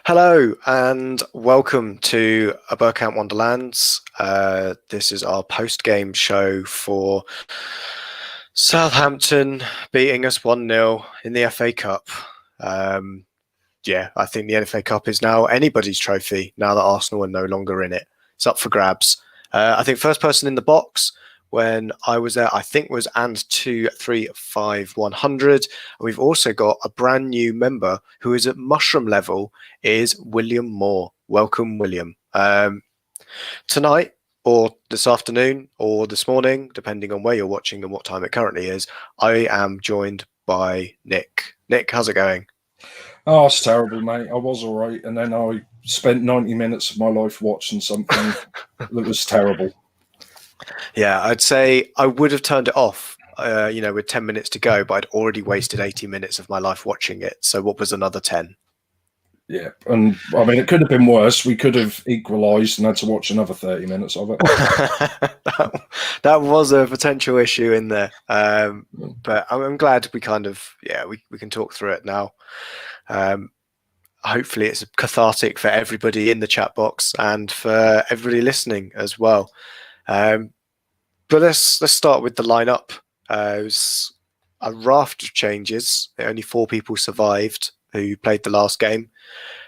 Hello and welcome to a Bergkamp Wonderlands. This is our post-game show for Southampton beating us 1-0 in the FA Cup. I think the FA Cup is now anybody's trophy now that Arsenal are no longer in it. It's up for grabs. I think first person in the box when I was there, I think was and235 100. We've also got a brand new member who is at mushroom level, is William Moore. Welcome, William. Tonight, or this afternoon, or this morning, depending on where you're watching and what time it currently is, I am joined by Nick. Nick, how's it going? Oh, it's terrible, mate. I was all right, and then I spent 90 minutes of my life watching something that was terrible. Yeah, I'd say I would have turned it off, with 10 minutes to go, but I'd already wasted 80 minutes of my life watching it. So what was another 10? Yeah, and I mean, it could have been worse. We could have equalised and had to watch another 30 minutes of it. that was a potential issue in there. But I'm glad we we can talk through it now. Hopefully it's cathartic for everybody in the chat box and for everybody listening as well. But let's start with the lineup. It was a raft of changes. Only 4 people survived who played the last game.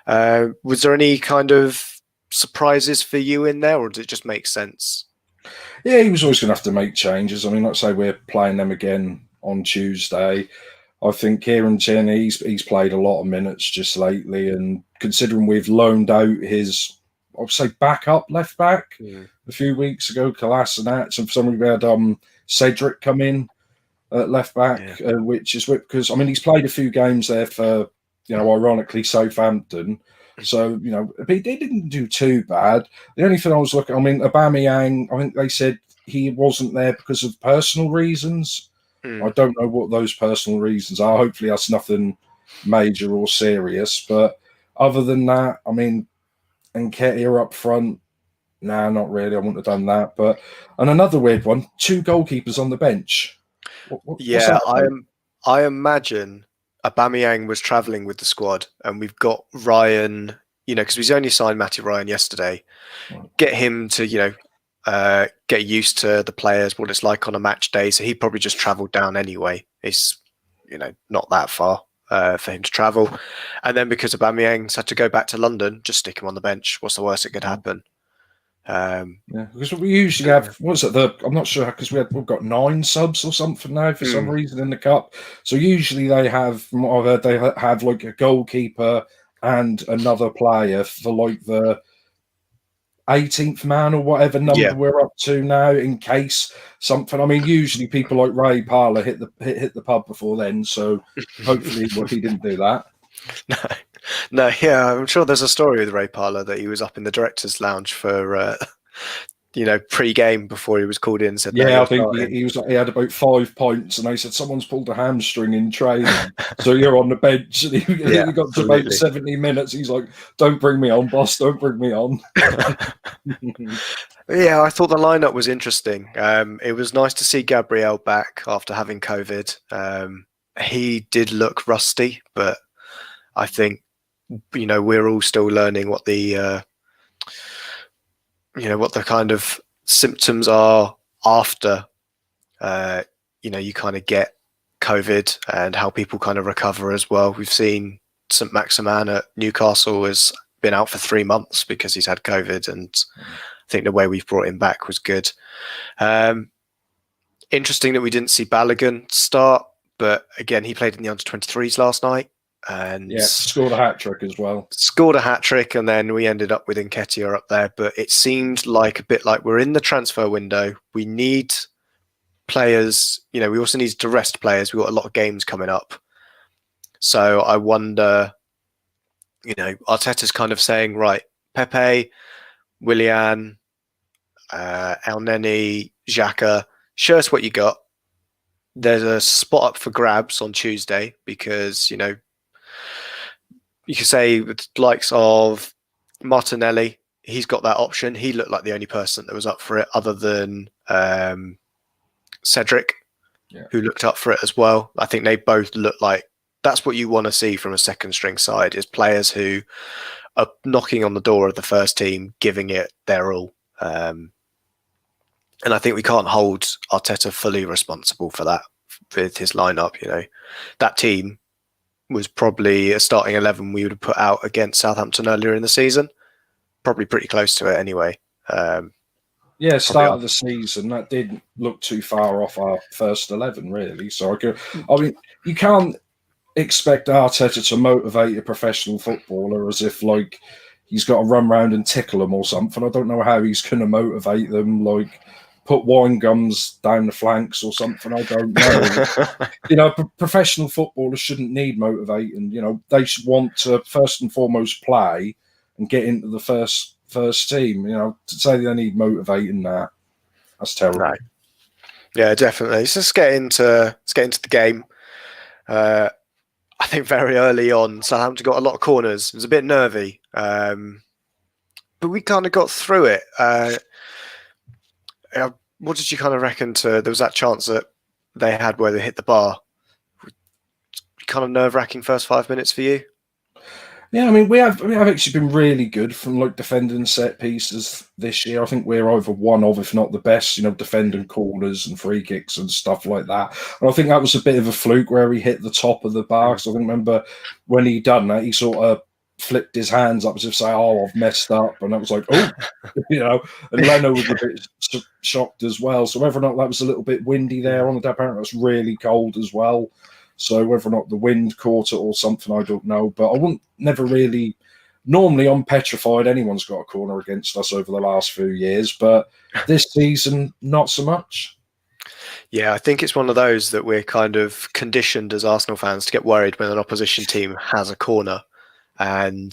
Was there any kind of surprises for you in there, or did it just make sense? Yeah, he was always going to have to make changes. I mean, like I say, we're playing them again on Tuesday. I think Kieran Tierney, he's played a lot of minutes just lately, and considering we've loaned out his, I would say, backup left back a few weeks ago, Kolasinac, and for some reason we had Cedric come in at left back, which is because I mean he's played a few games there for ironically Southampton, so he didn't do too bad. The only thing I was looking, I mean, Aubameyang, I think they said he wasn't there because of personal reasons. I don't know what those personal reasons are. Hopefully that's nothing major or serious. But other than that, I mean, Nketiah up front, nah, not really. I wouldn't have done that. And another weird one, 2 goalkeepers on the bench. I imagine Aubameyang was travelling with the squad, and we've got Ryan, because we've only signed Matty Ryan yesterday. Get him to, get used to the players, what it's like on a match day. So he probably just travelled down anyway. It's, not that far for him to travel. And then because Aubameyang's had to go back to London, just stick him on the bench. What's the worst that could happen? Because we usually have, I'm not sure, because we've got 9 subs or something now for some reason in the cup. So usually they have, from what I've heard, they have like a goalkeeper and another player for like the 18th man or whatever number we're up to now, in case something. I mean, usually people like Ray Parlour hit the pub before then, so hopefully he didn't do that. No, yeah, I'm sure there's a story with Ray Parlour that he was up in the director's lounge for pre-game before he was called in. Said, I think he had about 5 points, and they said someone's pulled a hamstring in training, so you're on the bench. And he got to about 70 minutes. He's like, "Don't bring me on, boss. Don't bring me on." Yeah, I thought the lineup was interesting. It was nice to see Gabriel back after having COVID. He did look rusty, but I think we're all still learning what the what the kind of symptoms are after you kind of get COVID, and how people kind of recover as well. We've seen St Maximin at Newcastle has been out for 3 months because he's had COVID, and I think the way we've brought him back was good. Interesting that we didn't see Balogun start, but again, he played in the under-23s last night. And scored a hat-trick as well. Scored a hat-trick, and then we ended up with Nketiah up there. But it seemed like a bit like we're in the transfer window. We need players. We also need to rest players. We've got a lot of games coming up. So I wonder, Arteta's kind of saying, right, Pepe, Willian, Elneny, Xhaka, show us what you got. There's a spot up for grabs on Tuesday because, you could say with the likes of Martinelli, he's got that option. He looked like the only person that was up for it other than Cedric, who looked up for it as well. I think they both look like that's what you want to see from a second string side, is players who knocking on the door of the first team, giving it their all. And I think we can't hold Arteta fully responsible for that with his lineup. That team was probably a starting 11 we would have put out against Southampton earlier in the season. Probably pretty close to it anyway. Start of the season, that didn't look too far off our first 11, really. So, you can't expect Arteta to motivate a professional footballer as if, like, he's got to run around and tickle them or something. I don't know how he's going to motivate them, like, put wine gums down the flanks or something. I don't know. Professional footballers shouldn't need motivating. They should want to, first and foremost, play and get into the first team. To say they need motivating, that's terrible. No. Yeah, definitely. So let's get into the game. I think very early on, Southampton got a lot of corners. It was a bit nervy, but we kind of got through it. What did you kind of reckon there was that chance that they had where they hit the bar? Kind of nerve-wracking first 5 minutes for you? Yeah, I mean, we have actually been really good from like defending set pieces this year. I think we're over one of, if not the best, defending corners and free kicks and stuff like that. And I think that was a bit of a fluke where he hit the top of the bar. So I remember when he done that, he sort of flipped his hands up as if saying, "Oh, I've messed up," and I was like, "Oh," And Leno was a bit shocked as well. So whether or not that was a little bit windy there on the day, apparently it was really cold as well. So whether or not the wind caught it or something, I don't know. But I never really. Normally, I'm petrified anyone's got a corner against us over the last few years, but this season, not so much. Yeah, I think it's one of those that we're kind of conditioned as Arsenal fans to get worried when an opposition team has a corner. And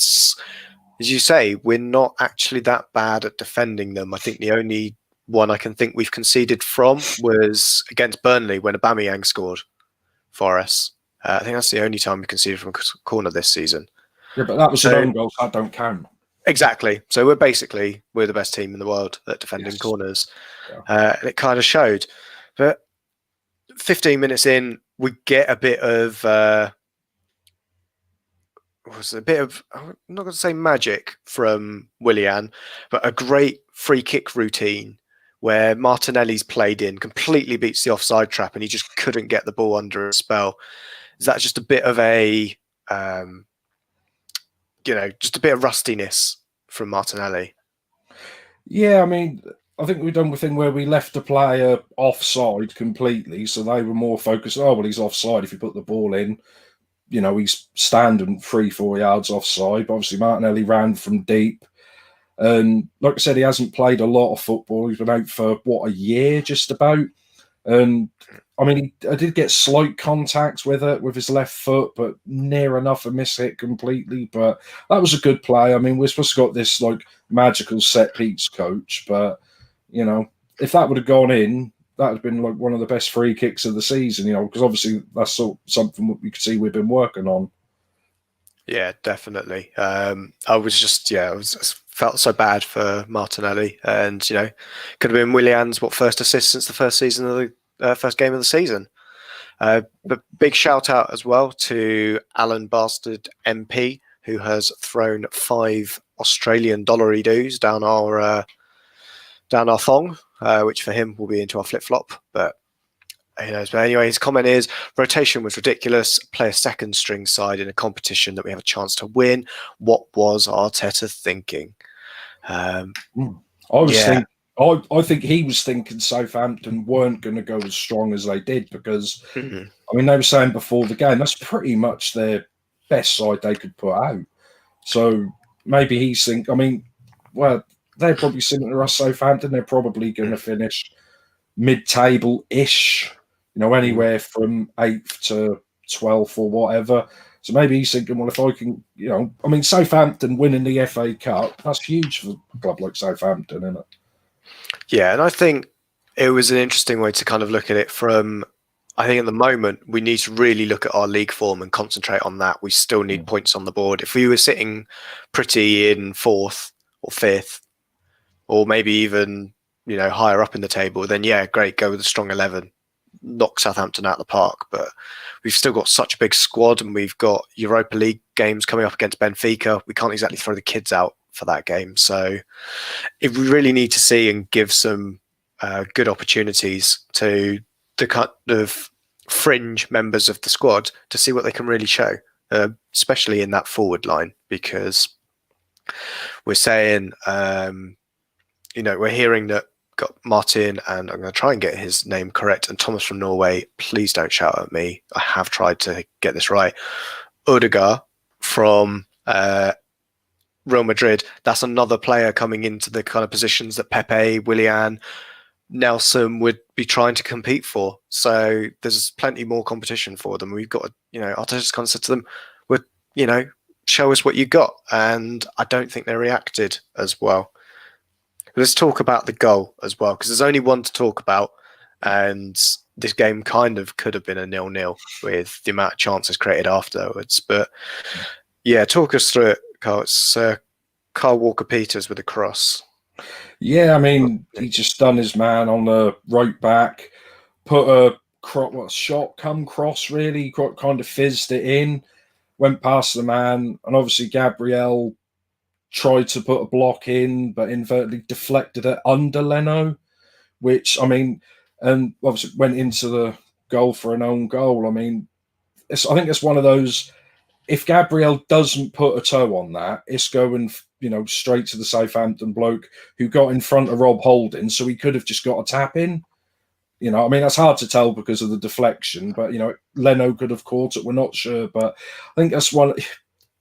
as you say, we're not actually that bad at defending them. I think the only one I can think we've conceded from was against Burnley when Aubameyang scored for us. I think that's the only time we conceded from a corner this season. Yeah, but that was an own goal, so that don't count. Exactly. So we're the best team in the world at defending corners. Yeah. And it kind of showed. But 15 minutes in, we get a bit of... I'm not going to say magic from Willian, but a great free kick routine where Martinelli's played in, completely beats the offside trap, and he just couldn't get the ball under a spell. Is that just a bit of just a bit of rustiness from Martinelli? Yeah, I mean, I think we've done the thing where we left the player offside completely, so they were more focused, he's offside if you put the ball in. He's standing 3-4 yards offside. But obviously, Martinelli ran from deep. And like I said, he hasn't played a lot of football. He's been out for, a year just about. And, I mean, I did get slight contact with it, with his left foot, but near enough to miss it completely. But that was a good play. I mean, we're supposed to got this, magical set-piece coach. But, if that would have gone in, that would have been one of the best free kicks of the season, because obviously that's something we could see we've been working on. Yeah, definitely. I felt so bad for Martinelli, and could have been Willian's first assist since the first season of the first game of the season. But big shout out as well to Alan Bastard MP, who has thrown 5 Australian dollary dues down our thong, which for him will be into our flip-flop, but who knows. But anyway, his comment is, rotation was ridiculous. Play a second string side in a competition that we have a chance to win. What was Arteta thinking? I think he was thinking Southampton weren't going to go as strong as they did because, I mean, they were saying before the game, that's pretty much their best side they could put out. So maybe he's thinking, they're probably similar to us, Southampton. They're probably going to finish mid-table-ish, anywhere from 8th to 12th or whatever. So maybe he's thinking, well, if I can, Southampton winning the FA Cup, that's huge for a club like Southampton, isn't it? Yeah, and I think it was an interesting way to kind of look at it from, I think at the moment, we need to really look at our league form and concentrate on that. We still need points on the board. If we were sitting pretty in 4th or 5th, or maybe even, higher up in the table, then yeah, great, go with a strong 11. knock Southampton out of the park, but we've still got such a big squad, and we've got Europa League games coming up against Benfica. We can't exactly throw the kids out for that game. So if we really need to see and give some good opportunities to the kind of fringe members of the squad to see what they can really show, especially in that forward line, because we're saying, we're hearing that got Martin, and I'm going to try and get his name correct, and Thomas from Norway, please don't shout at me. I have tried to get this right. Odegaard from Real Madrid. That's another player coming into the kind of positions that Pepe, Willian, Nelson would be trying to compete for. So there's plenty more competition for them. We've got, Arteta's kind of said to them, show us what you got. And I don't think they reacted as well. Let's talk about the goal as well, because there's only one to talk about. And this game kind of could have been a 0-0 with the amount of chances created afterwards. But yeah, talk us through it, Carl. It's Carl Walker-Peters with a cross. Yeah, I mean, he just done his man on the right back, put a shot come cross, really, kind of fizzed it in, went past the man, and obviously Gabriel tried to put a block in, but inadvertently deflected it under Leno, which, I mean, and obviously went into the goal for an own goal. I mean, I think it's one of those, if Gabriel doesn't put a toe on that, it's going, straight to the Southampton bloke who got in front of Rob Holding, so he could have just got a tap in. I mean, that's hard to tell because of the deflection, but, Leno could have caught it. We're not sure, but I think that's one.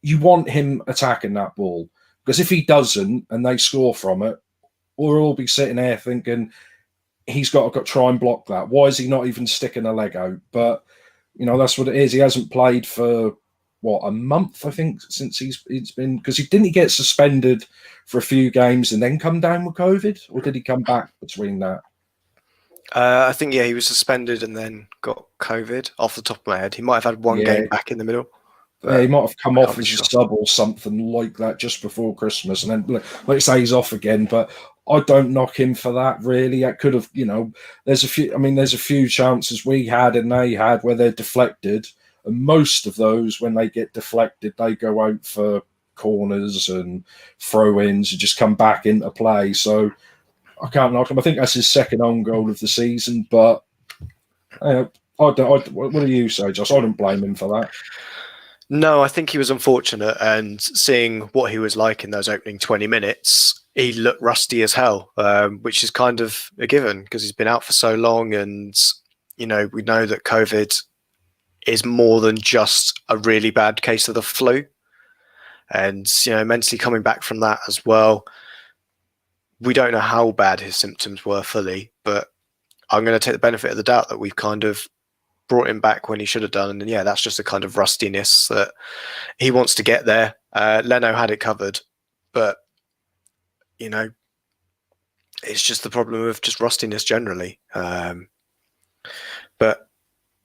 You want him attacking that ball, because if he doesn't and they score from it, we'll all be sitting there thinking he's got to try and block that. Why is he not even sticking a leg out? But, that's what it is. He hasn't played for a month, I think, since he's been, because didn't he get suspended for a few games and then come down with COVID, or did he come back between that? I think, he was suspended and then got COVID off the top of my head. He might have had one game back in the middle. Yeah, he might have come off as a sub or something like that just before Christmas, and then, let's say, he's off again. But I don't knock him for that, really. I could have, there's a few chances we had and they had where they're deflected. And most of those, when they get deflected, they go out for corners and throw-ins and just come back into play. So I can't knock him. I think that's his second own goal of the season. But what do you say, Josh? I don't blame him for that. No, I think he was unfortunate, and seeing what he was like in those opening 20 minutes, he looked rusty as hell, which is kind of a given because he's been out for so long, and we know that COVID is more than just a really bad case of the flu, and mentally coming back from that as well. We don't know how bad his symptoms were fully, but I'm going to take the benefit of the doubt that we've kind of brought him back when he should have done. And that's just a kind of rustiness that he wants to get there. Leno had it covered, but it's just the problem of just rustiness generally. But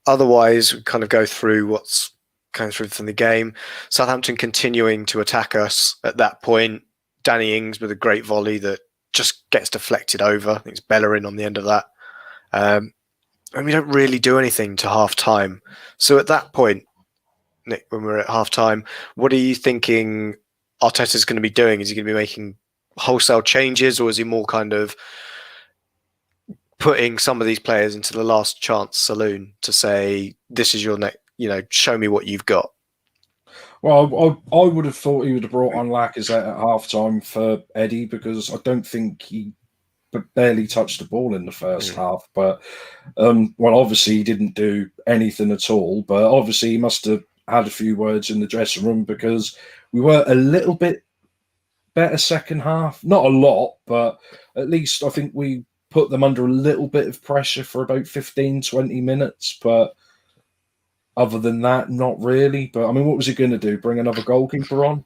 otherwise, we kind of go through what's going through from the game. Southampton continuing to attack us at that point. Danny Ings with a great volley that just gets deflected over. I think it's Bellerin on the end of that. And we don't really do anything to half time. So at that point, Nick, when we're at half time, what are you thinking Arteta's going to be doing? Is he going to be making wholesale changes, or is he more kind of putting some of these players into the last chance saloon to say, this is your next, show me what you've got? Well, I would have thought he would have brought on Lacazette at half time for Eddie, because I don't think he barely touched the ball in the first half. But, obviously he didn't do anything at all. But obviously he must have had a few words in the dressing room, because we were a little bit better second half. Not a lot, but at least I think we put them under a little bit of pressure for about 15, 20 minutes. But other than that, not really. But, what was he going to do? Bring another goalkeeper on?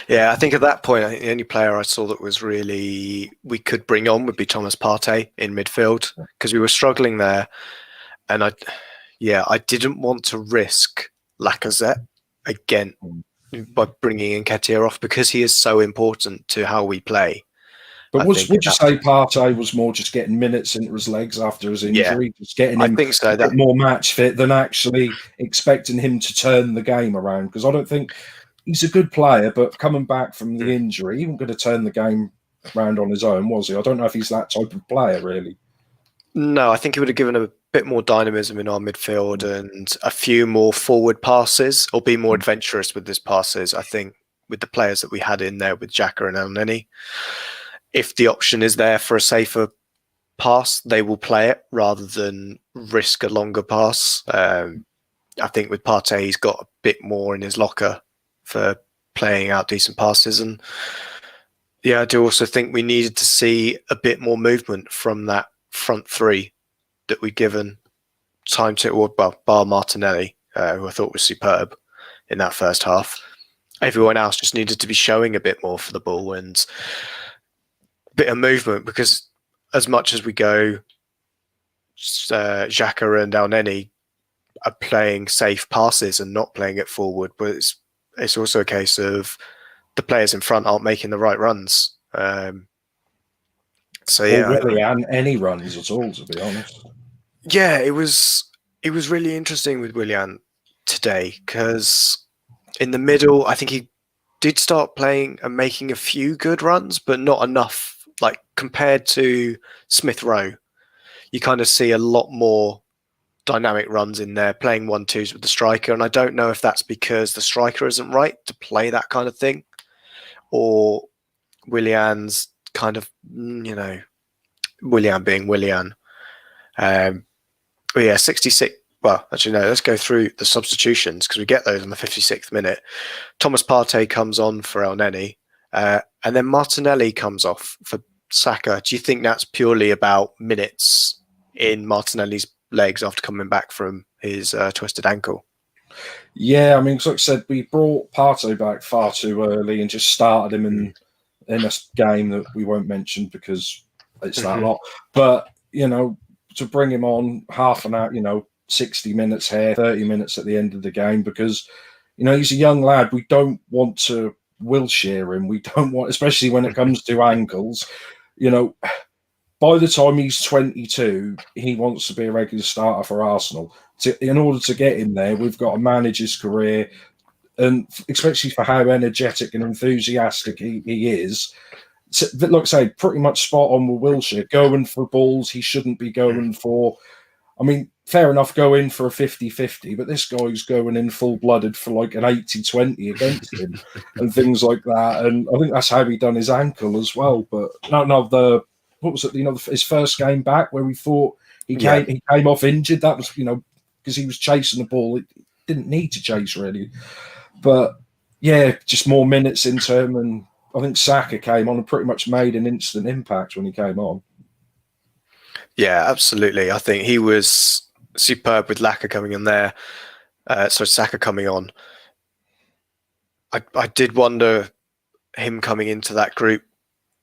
Yeah, I think at that point, I think the only player I saw that was really we could bring on would be Thomas Partey in midfield, because we were struggling there. And I didn't want to risk Lacazette again by bringing Nketiah off, because he is so important to how we play. But would you say Partey was more just getting minutes into his legs after his injury, just getting him a bit more match fit than actually expecting him to turn the game around? Because I don't think he's a good player, but coming back from the injury, he wasn't going to turn the game round on his own, was he? I don't know if he's that type of player, really. No, I think he would have given a bit more dynamism in our midfield and a few more forward passes, or be more adventurous with his passes. I think with the players that we had in there with Xhaka and Elneny, if the option is there for a safer pass, they will play it rather than risk a longer pass. I think with Partey, he's got a bit more in his locker for playing out decent passes. And yeah, I do also think we needed to see a bit more movement from that front three that we'd given time to, or bar Martinelli, who I thought was superb in that first half. Everyone else just needed to be showing a bit more for the ball and a bit of movement, because as much as we go, Xhaka and Elneny are playing safe passes and not playing it forward, but it's also a case of the players in front aren't making the right runs. So yeah, or really any runs at all, to be honest. Yeah, it was really interesting with Willian today, because in the middle, I think he did start playing and making a few good runs, but not enough. Like compared to Smith Rowe, you kind of see a lot more dynamic runs in there, playing 1-2s with the striker. And I don't know if that's because the striker isn't right to play that kind of thing, or Willian's kind of, Willian being Willian. But yeah, 66. Well, actually, no, let's go through the substitutions, because we get those in the 56th minute. Thomas Partey comes on for Elneny, and then Martinelli comes off for Saka. Do you think that's purely about minutes in Martinelli's legs after coming back from his twisted ankle? Yeah, I mean, like I said, we brought Partey back far too early and just started him in a game that we won't mention because it's that lot. But, to bring him on half an hour, 60 minutes here, 30 minutes at the end of the game, because, he's a young lad. We don't want to Wilshere him. We don't want, especially when it comes to ankles, by the time he's 22, he wants to be a regular starter for Arsenal. In order to get him there, we've got to manage his career, and especially for how energetic and enthusiastic he is. So, like I say, pretty much spot on with Wilshere. Going for balls he shouldn't be going for. I mean, fair enough, go in for a 50-50, but this guy's going in full-blooded for like an 80-20 against him and things like that. And I think that's how he done his ankle as well. But what was it? His first game back where we thought he came off injured. That was, because he was chasing the ball. It didn't need to chase really. But yeah, just more minutes into him, and I think Saka came on and pretty much made an instant impact when he came on. Yeah, absolutely. I think he was superb with Saka coming in there. Saka coming on. I did wonder, him coming into that group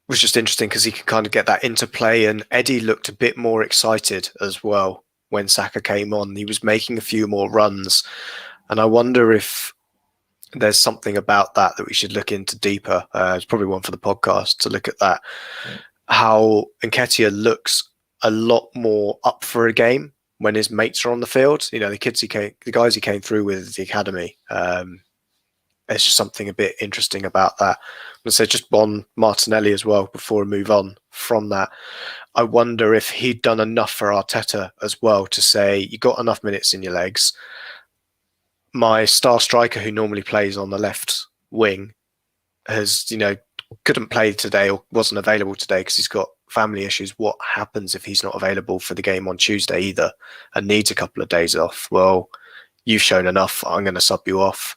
was just interesting because he could kind of get that interplay, and Eddie looked a bit more excited as well when Saka came on. He was making a few more runs, and I wonder if there's something about that we should look into deeper. It's probably one for the podcast to look at that. Yeah. How Nketiah looks a lot more up for a game when his mates are on the field. The guys he came through with the academy. There's just something a bit interesting about that. I'm going to say just on Martinelli as well before we move on from that. I wonder if he'd done enough for Arteta as well to say, you got enough minutes in your legs. My star striker, who normally plays on the left wing, has, couldn't play today or wasn't available today because he's got family issues. What happens if he's not available for the game on Tuesday either and needs a couple of days off? Well, you've shown enough. I'm going to sub you off,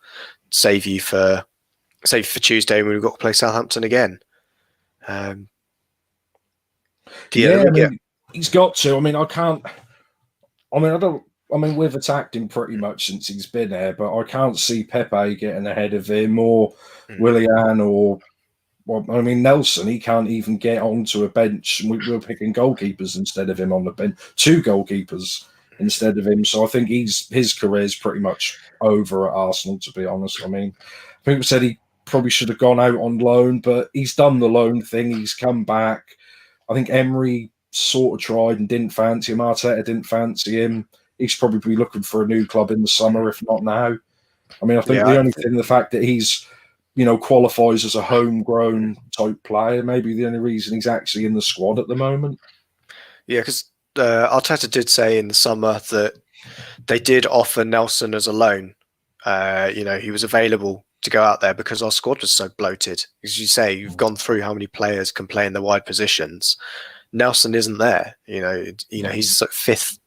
save you for Tuesday when we've got to play Southampton again. He's got to. We've attacked him pretty much since he's been there, but I can't see Pepe getting ahead of him or Willian or Nelson. He can't even get onto a bench. We're picking goalkeepers instead of him on the bench. 2 goalkeepers instead of him. So I think his career is pretty much over at Arsenal, to be honest. People said he probably should have gone out on loan, but he's done the loan thing. He's come back. I think Emery sort of tried and didn't fancy him. Arteta didn't fancy him. He's probably looking for a new club in the summer, if not now. I mean, I think the fact that he's, qualifies as a homegrown type player, maybe the only reason he's actually in the squad at the moment. Yeah, because Arteta did say in the summer that they did offer Nelson as a loan. He was available to go out there because our squad was so bloated. As you say, you've gone through how many players can play in the wide positions. Nelson isn't there. He's sort of fifth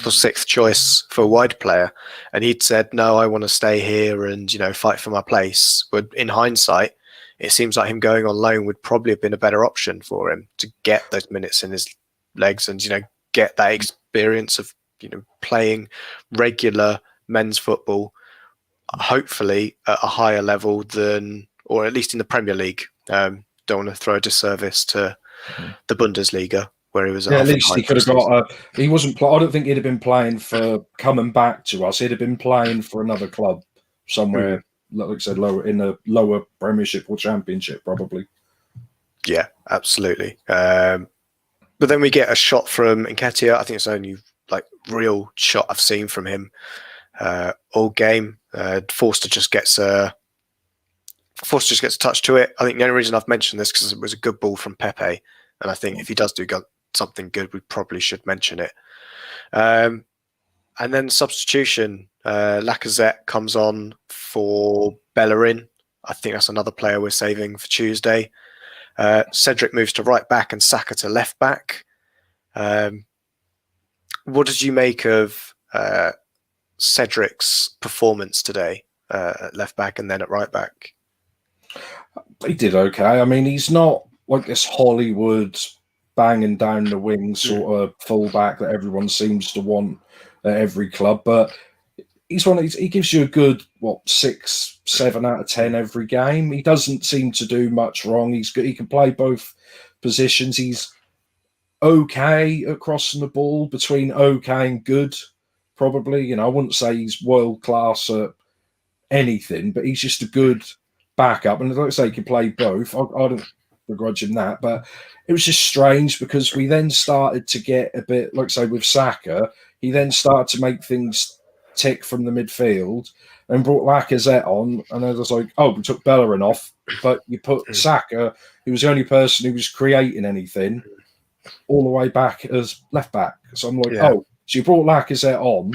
or sixth choice for a wide player, and he'd said, "No, I want to stay here and fight for my place." But in hindsight, it seems like him going on loan would probably have been a better option for him to get those minutes in his legs and get that experience of playing regular men's football, hopefully at a higher level than, or at least in the Premier League. Don't want to throw a disservice to the Bundesliga, where he was. At least he could have got. He wasn't. I don't think he'd have been playing for coming back to us. He'd have been playing for another club somewhere, like I said, lower in a lower Premiership or Championship, probably. Yeah, absolutely. But then we get a shot from Nketiah. I think it's the only real shot I've seen from him all game. Forster just gets a touch to it. I think the only reason I've mentioned this because it was a good ball from Pepe, and I think if he does do something good, we probably should mention it. And then substitution, Lacazette comes on for Bellerin. I think that's another player we're saving for Tuesday. Cedric moves to right back and Saka to left back. What did you make of Cedric's performance today at left back and then at right back? He did okay. I mean, he's not like this Hollywood banging down the wing sort of fullback that everyone seems to want at every club, but he gives you a good 6, 7 out of 10 every game. He doesn't seem to do much wrong. He's good. He can play both positions. He's okay at crossing the ball, between okay and good, probably. I wouldn't say he's world class at anything, but he's just a good backup. And like I say, he can play both. I don't begrudge him that, but it was just strange because we then started to get a bit, like I say, with Saka, he then started to make things tick from the midfield and brought Lacazette on, and I was like, oh, we took Bellerin off, but you put Saka, who was the only person who was creating anything, all the way back as left back. So I'm like, oh, so you brought Lacazette on,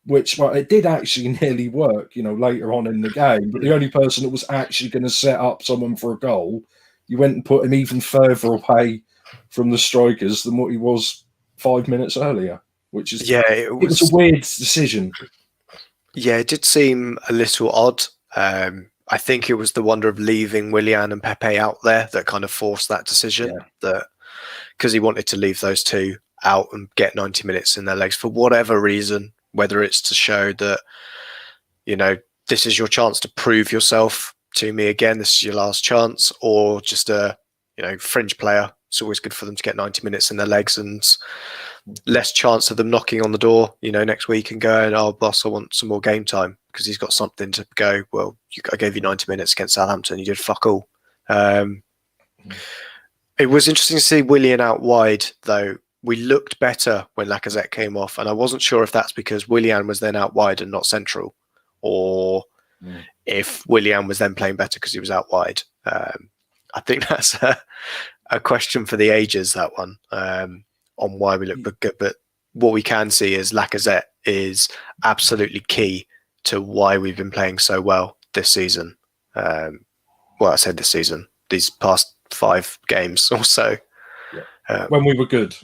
which, it did actually nearly work, later on in the game, but the only person that was actually going to set up someone for a goal, you went and put him even further away from the strikers than what he was 5 minutes earlier, which is, it was a weird decision. Yeah, it did seem a little odd. I think it was the wonder of leaving Willian and Pepe out there that kind of forced that decision, that because he wanted to leave those two out and get 90 minutes in their legs for whatever reason, whether it's to show that, this is your chance to prove yourself to me again, this is your last chance, or just a, fringe player. It's always good for them to get 90 minutes in their legs and less chance of them knocking on the door, next week and going, oh, boss, I want some more game time, because he's got something to go, well, I gave you 90 minutes against Southampton, you did fuck all. It was interesting to see Willian out wide, though. We looked better when Lacazette came off, and I wasn't sure if that's because Willian was then out wide and not central, or if Willian was then playing better because he was out wide. I think that's a question for the ages, that one, on why we look good. But what we can see is Lacazette is absolutely key to why we've been playing so well this season. I said this season, these past 5 games or so. When we were good.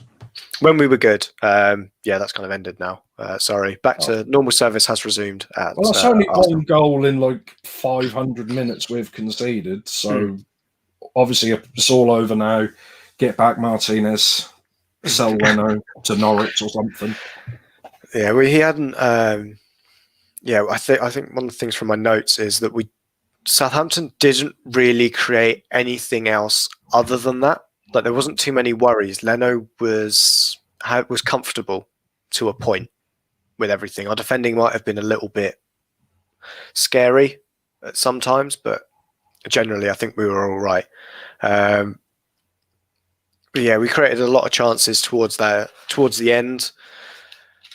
When we were good. That's kind of ended now. Sorry. Back to normal service has resumed. That's only one goal in 500 minutes we've conceded. So obviously it's all over now. Get back Martinez, sell Leno to Norwich or something. Yeah, well, he hadn't. I think one of the things from my notes is that Southampton didn't really create anything else other than that. There wasn't too many worries. Leno was comfortable to a point with everything. Our defending might have been a little bit scary at some times, but generally I think we were all right. But yeah, we created a lot of chances towards the end.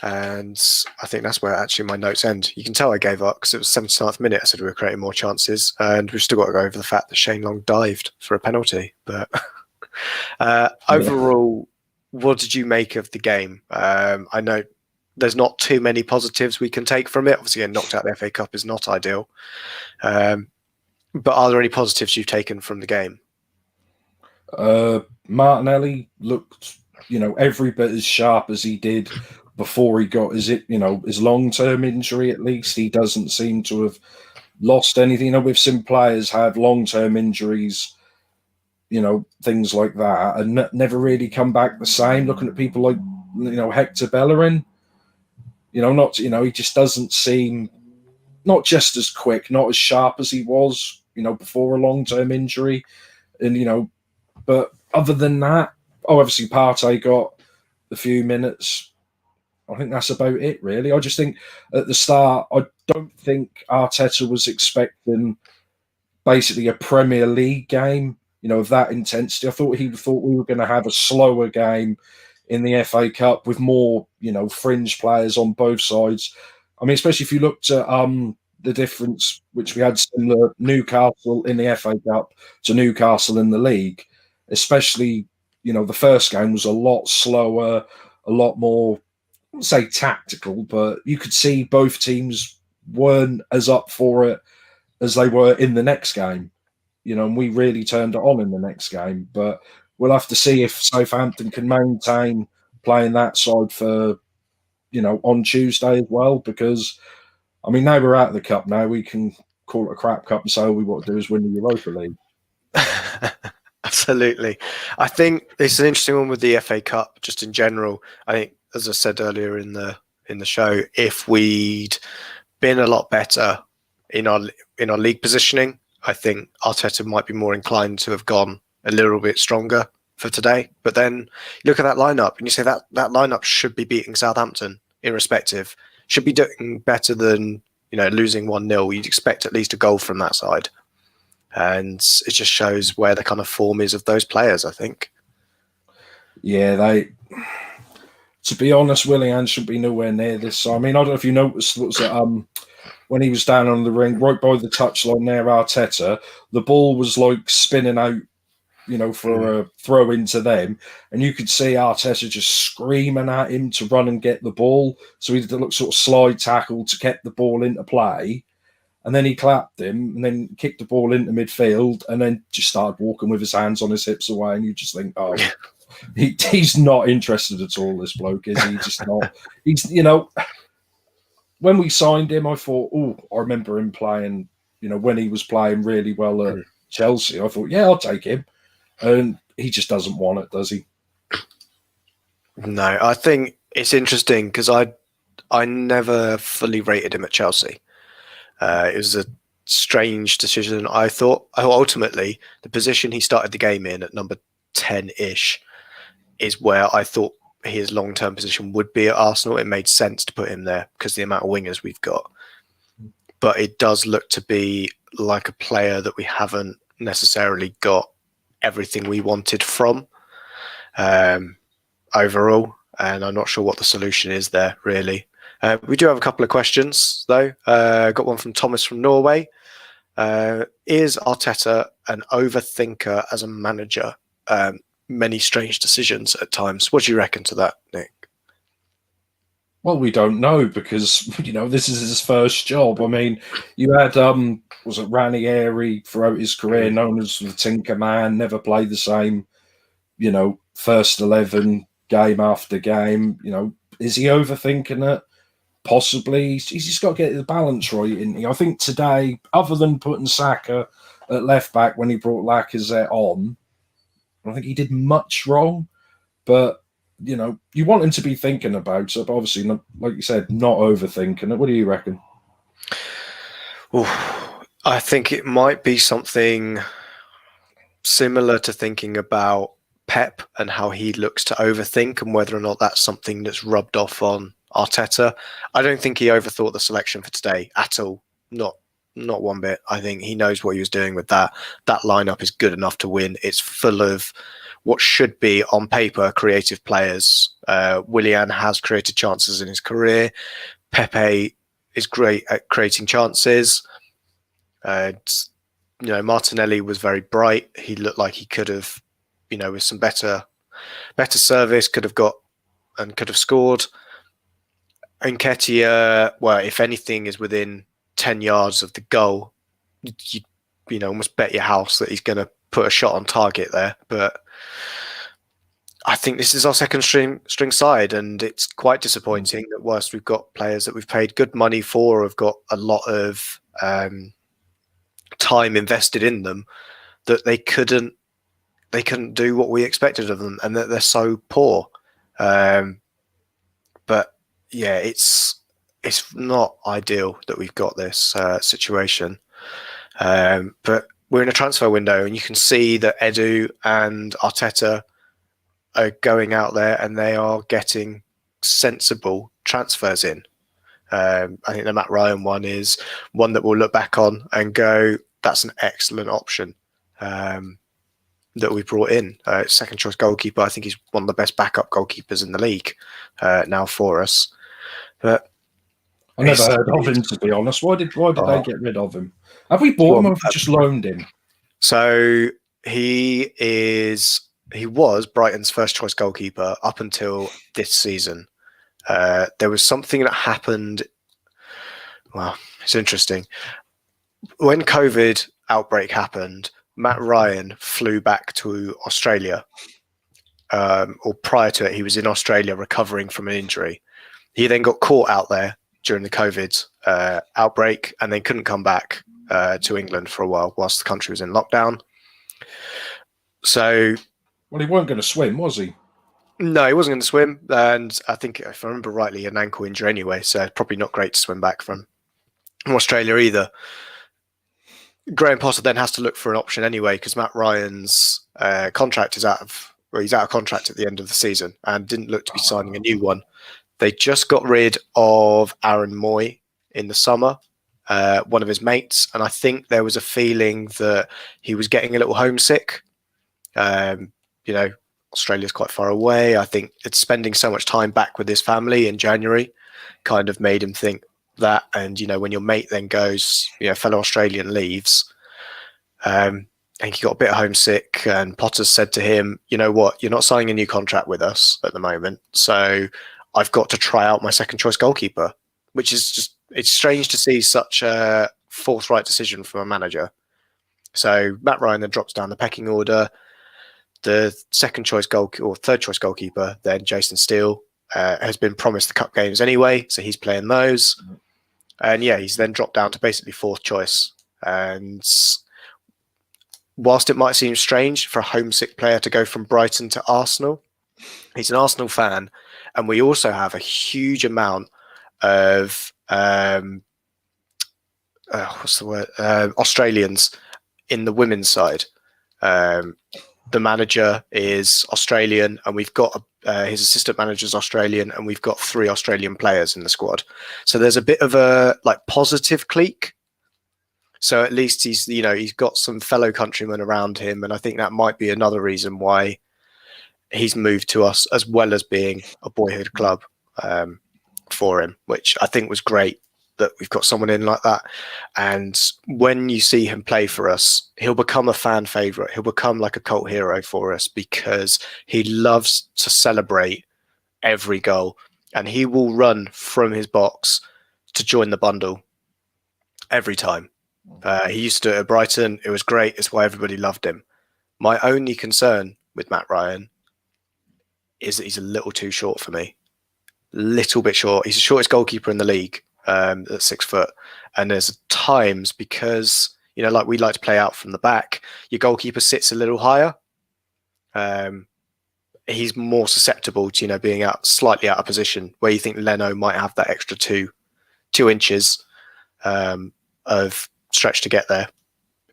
And I think that's where actually my notes end. You can tell I gave up because it was 79th minute. I said we were creating more chances, and we've still got to go over the fact that Shane Long dived for a penalty. But overall, what did you make of the game? I know there's not too many positives we can take from it. Obviously, getting knocked out of the FA Cup is not ideal. But are there any positives you've taken from the game? Martinelli looked, every bit as sharp as he did before he got his long-term injury. At least he doesn't seem to have lost anything. We've seen players have long-term injuries, things like that, and never really come back the same. Looking at people like Hector Bellerin, he just doesn't seem not just as quick, not as sharp as he was, before a long-term injury, and but other than that, obviously Partey got a few minutes. I think that's about it, really. I just think at the start, I don't think Arteta was expecting basically a Premier League game, of that intensity. I thought he thought we were going to have a slower game in the FA Cup with more, fringe players on both sides. I mean, especially if you looked at the difference, which we had similar Newcastle in the FA Cup to Newcastle in the league, especially, the first game was a lot slower, a lot more, I wouldn't say tactical, but you could see both teams weren't as up for it as they were in the next game, and we really turned it on in the next game. But we'll have to see if Southampton can maintain playing that side for, on Tuesday as well, because, I mean, now we're out of the cup now, we can call it a crap cup and say all we want to do is win the Europa League. Absolutely. I think it's an interesting one with the FA Cup, just in general. I think, as I said earlier in the show, if we'd been a lot better in our league positioning, I think Arteta might be more inclined to have gone a little bit stronger for today. But then you look at that lineup and you say that lineup should be beating Southampton, irrespective. Should be doing better than losing 1-0. You'd expect at least a goal from that side, and it just shows where the kind of form is of those players, I think. Yeah, to be honest, Willian should be nowhere near this. So, I mean, I don't know if you noticed, when he was down on the ring, right by the touchline there, Arteta, the ball was like spinning out, for a throw into them. And you could see Arteta just screaming at him to run and get the ball. So he did a sort of slide tackle to get the ball into play. And then he clapped him and then kicked the ball into midfield and then just started walking with his hands on his hips away. And you just think, oh, he's not interested at all, this bloke, is he? Just not. He's, when we signed him, I thought, I remember him playing, when he was playing really well at Chelsea. I thought, yeah, I'll take him. And he just doesn't want it, does he? No, I think it's interesting because I never fully rated him at Chelsea. It was a strange decision. I thought ultimately the position he started the game in at number 10-ish is where I thought his long-term position would be at Arsenal. It made sense to put him there because of the amount of wingers we've got. But it does look to be like a player that we haven't necessarily got everything we wanted from overall. And I'm not sure what the solution is there, really. We do have a couple of questions, though. Got one from Thomas from Norway. Is Arteta an overthinker as a manager? Many strange decisions at times. What do you reckon to that, Nick? Well, we don't know because, this is his first job. I mean, you had, was it Ranieri throughout his career, known as the Tinker Man, never played the same, first 11 game after game. Is he overthinking it? Possibly. He's just got to get the balance right, isn't he? I think today, other than putting Saka at left back when he brought Lacazette on, I don't think he did much wrong. But, you want him to be thinking about it, but obviously, not, like you said, not overthinking it. What do you reckon? I think it might be something similar to thinking about Pep and how he looks to overthink and whether or not that's something that's rubbed off on Arteta. I don't think he overthought the selection for today at all. Not Not one bit. I think he knows what he was doing with that. That lineup is good enough to win. It's full of what should be, on paper, creative players. Willian has created chances in his career. Pepe is great at creating chances. Martinelli was very bright. He looked like he could have, with some better service, could have scored. Nketiah, well, if anything is within 10 yards of the goal, you almost bet your house that he's going to put a shot on target there. But I think this is our second string side, and it's quite disappointing that whilst we've got players that we've paid good money for, or have got a lot of time invested in them, that they couldn't do what we expected of them, and that they're so poor. But yeah, it's not ideal that we've got this situation. But we're in a transfer window, and you can see that Edu and Arteta are going out there and they are getting sensible transfers in. I think the Matt Ryan one is one that we'll look back on and go, that's an excellent option that we brought in. Second choice goalkeeper. I think he's one of the best backup goalkeepers in the league now for us. But I never heard of him, to be honest. Why did they get rid of him? Have we bought him or have we just loaned him? So he was Brighton's first choice goalkeeper up until this season. There was something that happened. Well, it's interesting. When COVID outbreak happened, Matt Ryan flew back to Australia. Or prior to it, he was in Australia recovering from an injury. He then got caught out there during the COVID outbreak and then couldn't come back to England for a while whilst the country was in lockdown. So, well, he weren't going to swim, was he? No, he wasn't going to swim. And I think, if I remember rightly, an ankle injury anyway. So probably not great to swim back from Australia either. Graham Potter then has to look for an option anyway because Matt Ryan's contract is he's out of contract at the end of the season and didn't look to be signing a new one. They just got rid of Aaron Moy in the summer, one of his mates, and I think there was a feeling that he was getting a little homesick. Australia's quite far away. I think it's spending so much time back with his family in January kind of made him think that. And, when your mate then goes, fellow Australian leaves, I think he got a bit homesick, and Potter said to him, you know what, you're not signing a new contract with us at the moment. So I've got to try out my second choice goalkeeper, which is just, it's strange to see such a forthright decision from a manager. So Matt Ryan then drops down the pecking order. The second choice or third choice goalkeeper, then Jason Steele, has been promised the cup games anyway, so he's playing those. And yeah, he's then dropped down to basically fourth choice. And whilst it might seem strange for a homesick player to go from Brighton to Arsenal, he's an Arsenal fan, and we also have a huge amount of Australians in the women's side. The manager is Australian, and we've got his assistant manager's Australian, and we've got 3 Australian players in the squad. So there's a bit of a positive clique. So at least he's got some fellow countrymen around him, and I think that might be another reason why he's moved to us, as well as being a boyhood club for him, which I think was great that we've got someone in like that. And when you see him play for us, he'll become a fan favourite. He'll become like a cult hero for us because he loves to celebrate every goal, and he will run from his box to join the bundle every time. He used to do it at Brighton. It was great. It's why everybody loved him. My only concern with Matt Ryan is that he's a little too short for me. Little bit short. He's the shortest goalkeeper in the league at 6 foot. And there's times because, like we like to play out from the back, your goalkeeper sits a little higher. He's more susceptible to, being slightly out of position, where you think Leno might have that extra two inches of stretch to get there.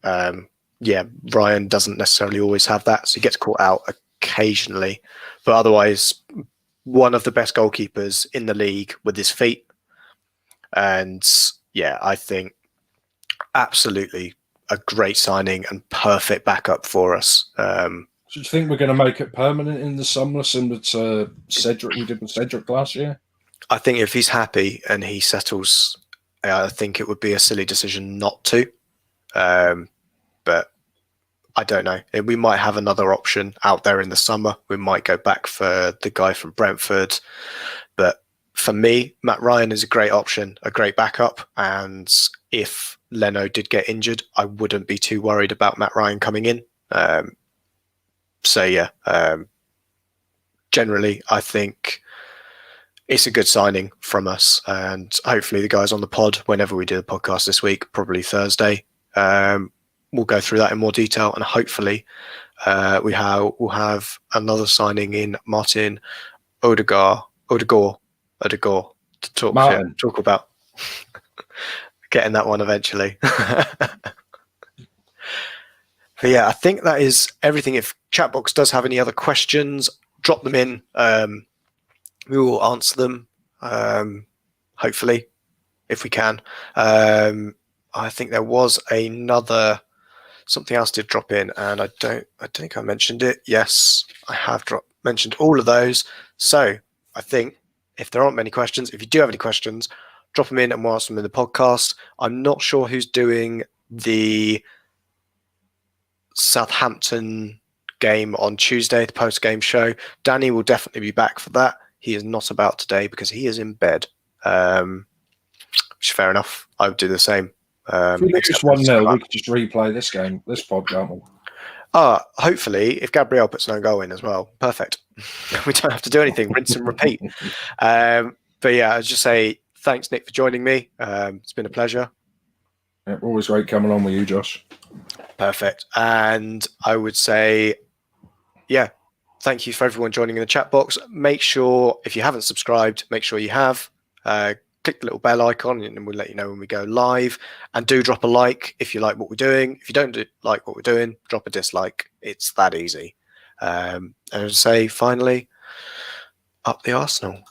Ryan doesn't necessarily always have that, so he gets caught out occasionally. But otherwise, one of the best goalkeepers in the league with his feet. And yeah, I think absolutely a great signing and perfect backup for us. Do you think we're going to make it permanent in the summer, similar to Cedric? We did with Cedric last year. I think if he's happy and he settles, I think it would be a silly decision not to. But I don't know. We might have another option out there in the summer. We might go back for the guy from Brentford. But for me, Matt Ryan is a great option, a great backup. And if Leno did get injured, I wouldn't be too worried about Matt Ryan coming in. Generally, I think it's a good signing from us. And hopefully the guys on the pod, whenever we do the podcast this week, probably Thursday, we'll go through that in more detail. And hopefully we'll have another signing in Martin Odegaard to talk about. Getting that one eventually. But yeah, I think that is everything. If Chatbox does have any other questions, drop them in. We will answer them, hopefully, if we can. I think there was something else did drop in, and I don't think I mentioned it. Yes, I have mentioned all of those. So I think if there aren't many questions, if you do have any questions, drop them in and we'll ask them in the podcast. I'm not sure who's doing the Southampton game on Tuesday, the post-game show. Danny will definitely be back for that. He is not about today because he is in bed. Which is fair enough. I would do the same. If we lose 1-0, we could just replay this game, this pod, can't we? Hopefully, if Gabriel puts no goal in as well, perfect. We don't have to do anything, rinse and repeat. But yeah, I'll just say thanks, Nick, for joining me. It's been a pleasure. Yeah, always great coming on with you, Josh. Perfect. And I would say, yeah, thank you for everyone joining in the chat box. Make sure, if you haven't subscribed, make sure you have. Click the little bell icon and we'll let you know when we go live. And do drop a like if you like what we're doing. If you don't like what we're doing, drop a dislike. It's that easy. And I'd say, finally, up the Arsenal.